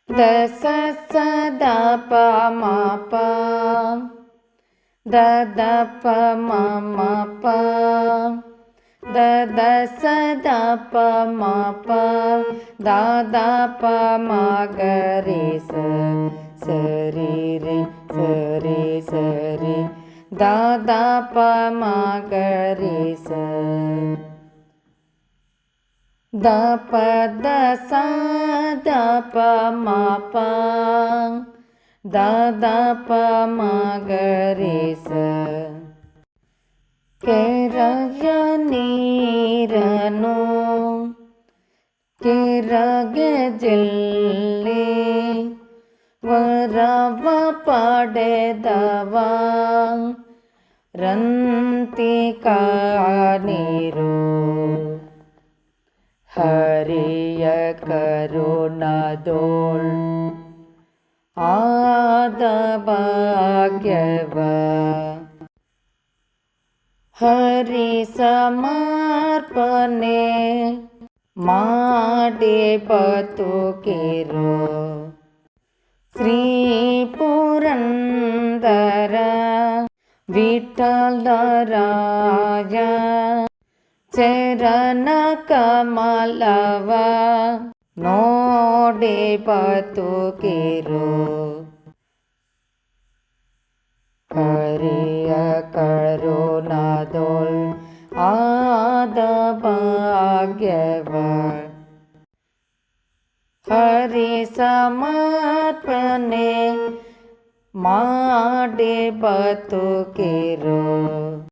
the ಸ ಸ the ಪ ಮ ಪ ದ ದ ಪ ಮ ಮ ಪ ದ ದ ಸ ದ ಪ ಮ ಪ ದ ದ ಪ ಮ ಗ ರಿ ಸ ಸ ರಿ ರಿ ಸ ರಿ ಸ ರಿ ದ ದ ಪ ಮ ಗ ರಿ ಸ ದ ಪ ದ ಸ ದ ಪ ಮ ಪ ದ ದ ಪ ಮ ಗ ರಿ ಸ ಕೆರೆಯ ನೀರನು ಕೆರೆಗೆ ಚೆಲ್ಲಿ ವರವ ಪಡೆದವ ರಂತಿಕ ನೀರು ಹರಿಯ ಕರುಣದೋಳ್ ಆದ ಭಾಗ್ಯವ ಹರಿ ಸಮರ್ಪಣೆ ಮಾಡಿ ಬದುಕಿರೋ ಶ್ರೀ ಪುರಂದರ ವಿಠಲರಾಯ ಚರಣ ಕಮಲವ ನೋಡಿ ಬದುಕಿರೋ ಹರಿಯ ಕರುಣದೋಳ್ ಆದ ಭಾಗ್ಯವ ಹರಿ ಸಮರ್ಪಣೆ ಮಾಡಿ ಬದುಕಿರೋ